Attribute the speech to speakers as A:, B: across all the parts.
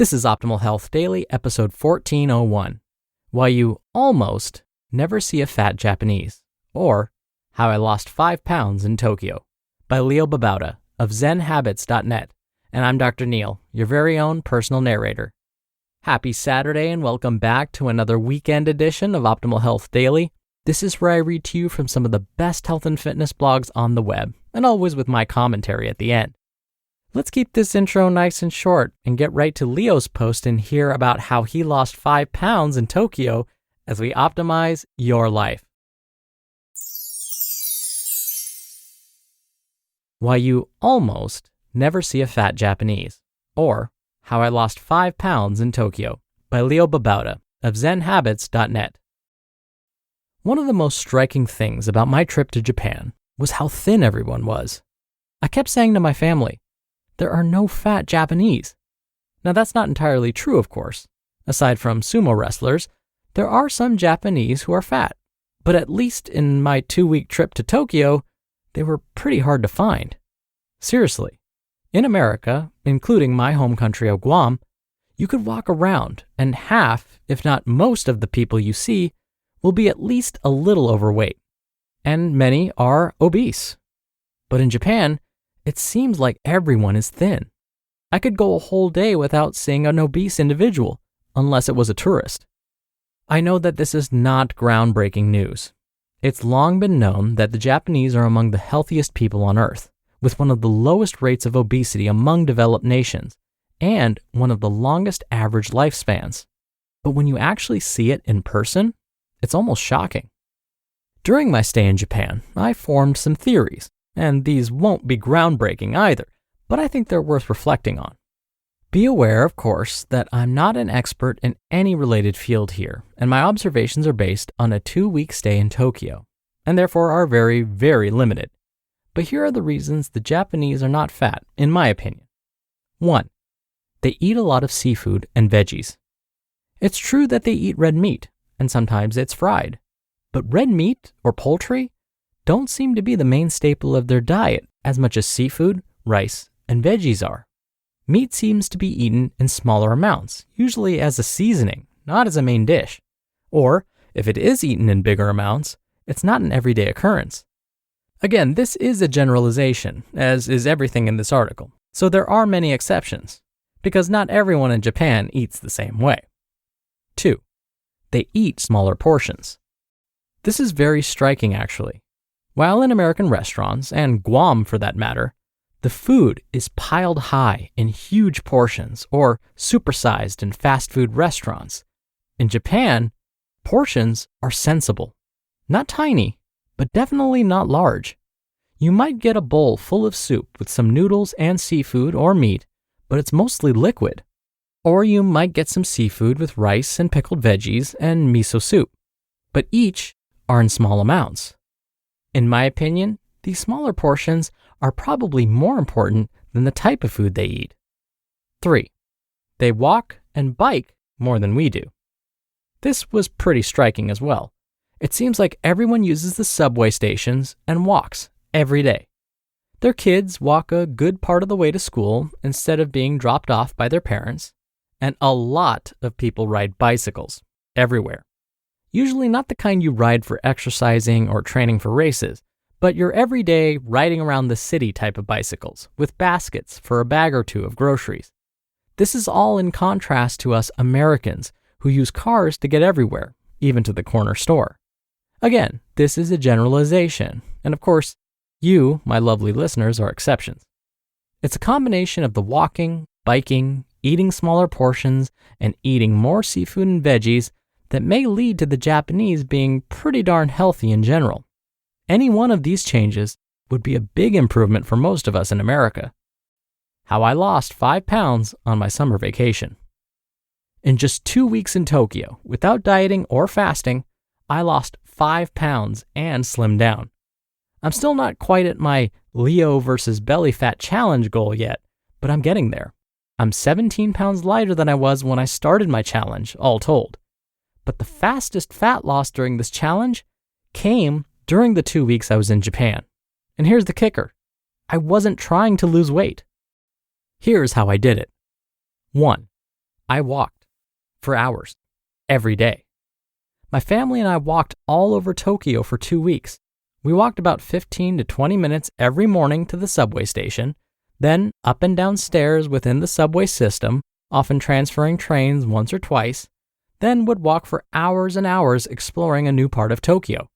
A: This is Optimal Health Daily, episode 1401, Why You Almost Never See a Fat Japanese, or How I Lost 5 Pounds in Tokyo, by Babauta of ZenHabits.net. And I'm Dr. Neil, your very own personal narrator. Happy Saturday and welcome back to another weekend edition of Optimal Health Daily. This is where I read to you from some of the best health and fitness blogs on the web, and always with my commentary at the end. Let's keep this intro nice and short and get right to Leo's post and hear about how he lost 5 pounds in Tokyo as we optimize your life. Why You Almost Never See a Fat Japanese, or How I Lost 5 Pounds in Tokyo, by Babauta of ZenHabits.net. One of the most striking things about my trip to Japan was how thin everyone was. I kept saying to my family, there are no fat Japanese. Now that's not entirely true, of course. Aside from sumo wrestlers, there are some Japanese who are fat. But at least in my 2-week trip to Tokyo, they were pretty hard to find. Seriously, in America, including my home country of Guam, you could walk around and half, if not most of the people you see will be at least a little overweight. And many are obese. But in Japan, it seems like everyone is thin. I could go a whole day without seeing an obese individual, unless it was a tourist. I know that this is not groundbreaking news. It's long been known that the Japanese are among the healthiest people on Earth, with one of the lowest rates of obesity among developed nations, and one of the longest average lifespans. But when you actually see it in person, it's almost shocking. During my stay in Japan, I formed some theories. And these won't be groundbreaking either, but I think they're worth reflecting on. Be aware, of course, that I'm not an expert in any related field here, and my observations are based on a 2-week stay in Tokyo, and therefore are very, very limited. But here are the reasons the Japanese are not fat, in my opinion. 1. They eat a lot of seafood and veggies. It's true that they eat red meat, and sometimes it's fried. But red meat, or poultry, don't seem to be the main staple of their diet as much as seafood, rice, and veggies are. Meat seems to be eaten in smaller amounts, usually as a seasoning, not as a main dish. Or, if it is eaten in bigger amounts, it's not an everyday occurrence. Again, this is a generalization, as is everything in this article, so there are many exceptions, because not everyone in Japan eats the same way. 2. They eat smaller portions. This is very striking, actually. While in American restaurants, and Guam for that matter, the food is piled high in huge portions or supersized in fast food restaurants, in Japan, portions are sensible. Not tiny, but definitely not large. You might get a bowl full of soup with some noodles and seafood or meat, but it's mostly liquid. Or you might get some seafood with rice and pickled veggies and miso soup, but each are in small amounts. In my opinion, these smaller portions are probably more important than the type of food they eat. 3. They walk and bike more than we do. This was pretty striking as well. It seems like everyone uses the subway stations and walks every day. Their kids walk a good part of the way to school instead of being dropped off by their parents, and a lot of people ride bicycles everywhere. Usually not the kind you ride for exercising or training for races, but your everyday riding around the city type of bicycles with baskets for a bag or two of groceries. This is all in contrast to us Americans who use cars to get everywhere, even to the corner store. Again, this is a generalization, and of course, you, my lovely listeners, are exceptions. It's a combination of the walking, biking, eating smaller portions, and eating more seafood and veggies that may lead to the Japanese being pretty darn healthy in general. Any one of these changes would be a big improvement for most of us in America. How I lost 5 pounds on my summer vacation. In just 2 weeks in Tokyo, without dieting or fasting, I lost 5 pounds and slimmed down. I'm still not quite at my Leo versus belly fat challenge goal yet, but I'm getting there. I'm 17 pounds lighter than I was when I started my challenge, all told. But the fastest fat loss during this challenge came during the 2 weeks I was in Japan. And here's the kicker. I wasn't trying to lose weight. Here's how I did it. 1. I walked for hours every day. My family and I walked all over Tokyo for 2 weeks. We walked about 15 to 20 minutes every morning to the subway station, then up and down stairs within the subway system, often transferring trains once or twice, then would walk for hours and hours exploring a new part of Tokyo.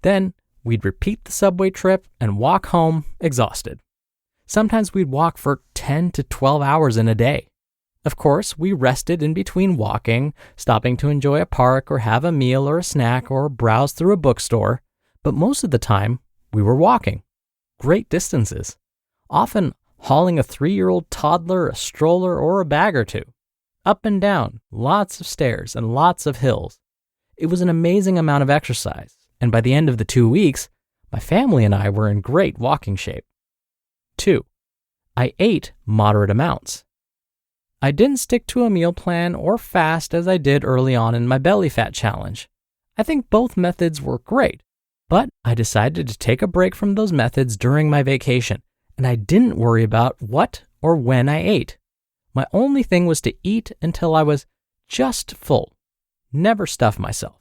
A: Then we'd repeat the subway trip and walk home exhausted. Sometimes we'd walk for 10 to 12 hours in a day. Of course, we rested in between walking, stopping to enjoy a park or have a meal or a snack or browse through a bookstore, but most of the time we were walking great distances, often hauling a 3-year-old toddler, a stroller, or a bag or two, up and down, lots of stairs and lots of hills. It was an amazing amount of exercise, and by the end of the 2 weeks, my family and I were in great walking shape. 2. I ate moderate amounts. I didn't stick to a meal plan or fast as I did early on in my belly fat challenge. I think both methods were great, but I decided to take a break from those methods during my vacation, and I didn't worry about what or when I ate. My only thing was to eat until I was just full, never stuff myself.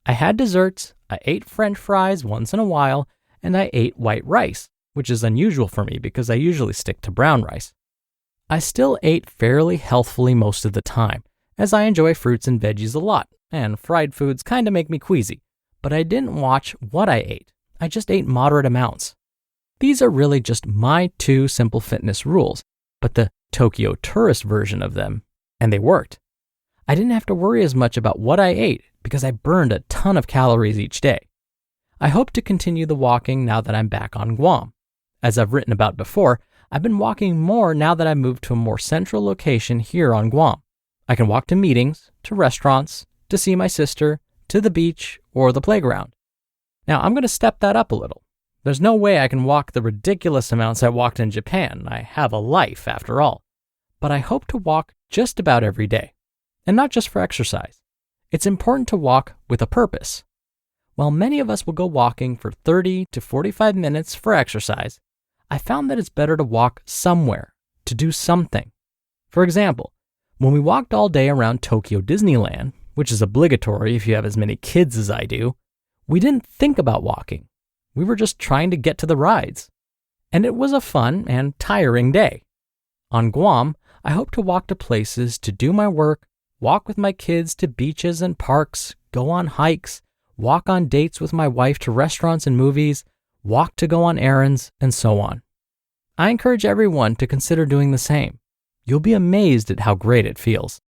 A: I had desserts, I ate French fries once in a while, and I ate white rice, which is unusual for me because I usually stick to brown rice. I still ate fairly healthfully most of the time, as I enjoy fruits and veggies a lot, and fried foods kind of make me queasy, but I didn't watch what I ate. I just ate moderate amounts. These are really just my 2 simple fitness rules, but the Tokyo tourist version of them, and they worked. I didn't have to worry as much about what I ate because I burned a ton of calories each day. I hope to continue the walking now that I'm back on Guam. As I've written about before, I've been walking more now that I've moved to a more central location here on Guam. I can walk to meetings, to restaurants, to see my sister, to the beach, or the playground. Now, I'm going to step that up a little. There's no way I can walk the ridiculous amounts I walked in Japan. I have a life, after all. But I hope to walk just about every day, and not just for exercise. It's important to walk with a purpose. While many of us will go walking for 30 to 45 minutes for exercise, I found that it's better to walk somewhere, to do something. For example, when we walked all day around Tokyo Disneyland, which is obligatory if you have as many kids as I do, we didn't think about walking. We were just trying to get to the rides. And it was a fun and tiring day. On Guam, I hope to walk to places to do my work, walk with my kids to beaches and parks, go on hikes, walk on dates with my wife to restaurants and movies, walk to go on errands, and so on. I encourage everyone to consider doing the same. You'll be amazed at how great it feels.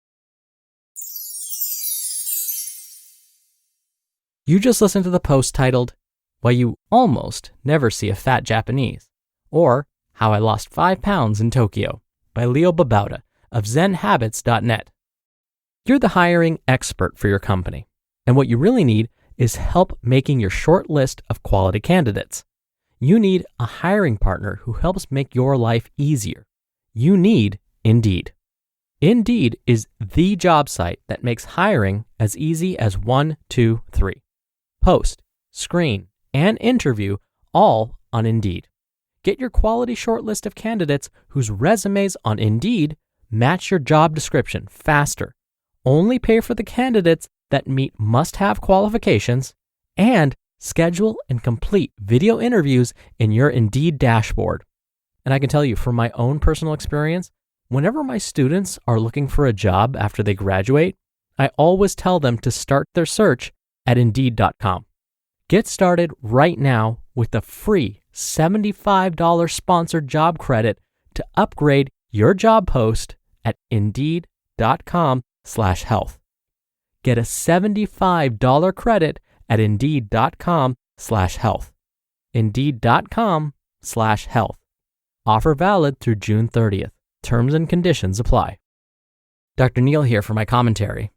A: You just listened to the post titled, Why You Almost Never See a Fat Japanese, or How I Lost 5 Pounds in Tokyo by Babauta of ZenHabits.net. You're the hiring expert for your company, and what you really need is help making your short list of quality candidates. You need a hiring partner who helps make your life easier. You need Indeed. Indeed is the job site that makes hiring as easy as 1, 2, 3. Post, screen, and interview all on Indeed. Get your quality shortlist of candidates whose resumes on Indeed match your job description faster. Only pay for the candidates that meet must-have qualifications, and schedule and complete video interviews in your Indeed dashboard. And I can tell you from my own personal experience, whenever my students are looking for a job after they graduate, I always tell them to start their search at Indeed.com. Get started right now with a free $75 sponsored job credit to upgrade your job post at Indeed.com/health. Get a $75 credit at Indeed.com/health. Indeed.com/health. Offer valid through June 30th. Terms and conditions apply. Dr. Neil here for my commentary.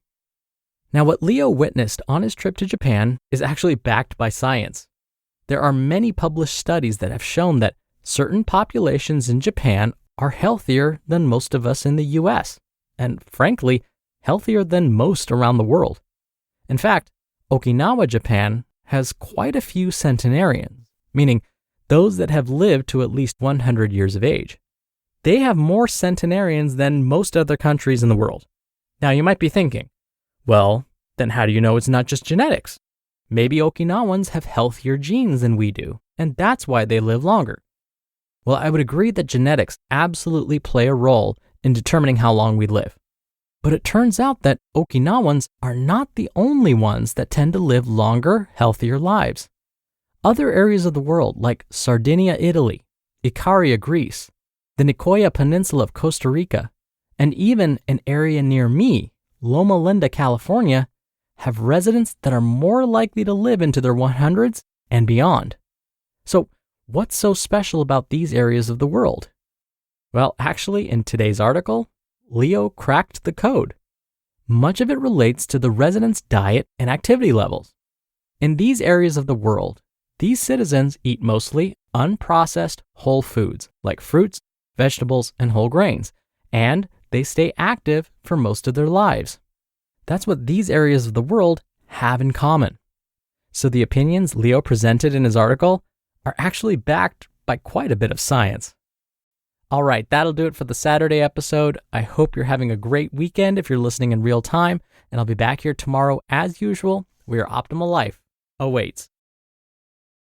A: Now, what Leo witnessed on his trip to Japan is actually backed by science. There are many published studies that have shown that certain populations in Japan are healthier than most of us in the US, and frankly, healthier than most around the world. In fact, Okinawa, Japan has quite a few centenarians, meaning those that have lived to at least 100 years of age. They have more centenarians than most other countries in the world. Now you might be thinking, well, then how do you know it's not just genetics? Maybe Okinawans have healthier genes than we do, and that's why they live longer. Well, I would agree that genetics absolutely play a role in determining how long we live. But it turns out that Okinawans are not the only ones that tend to live longer, healthier lives. Other areas of the world, like Sardinia, Italy, Icaria, Greece, the Nicoya Peninsula of Costa Rica, and even an area near me, Loma Linda, California, have residents that are more likely to live into their 100s and beyond. So, what's so special about these areas of the world? Well, actually, in today's article, Leo cracked the code. Much of it relates to the residents' diet and activity levels. In these areas of the world, these citizens eat mostly unprocessed whole foods like fruits, vegetables, and whole grains, and they stay active for most of their lives. That's what these areas of the world have in common. So the opinions Leo presented in his article are actually backed by quite a bit of science. All right, that'll do it for the Saturday episode. I hope you're having a great weekend if you're listening in real time, and I'll be back here tomorrow as usual, where your optimal life awaits.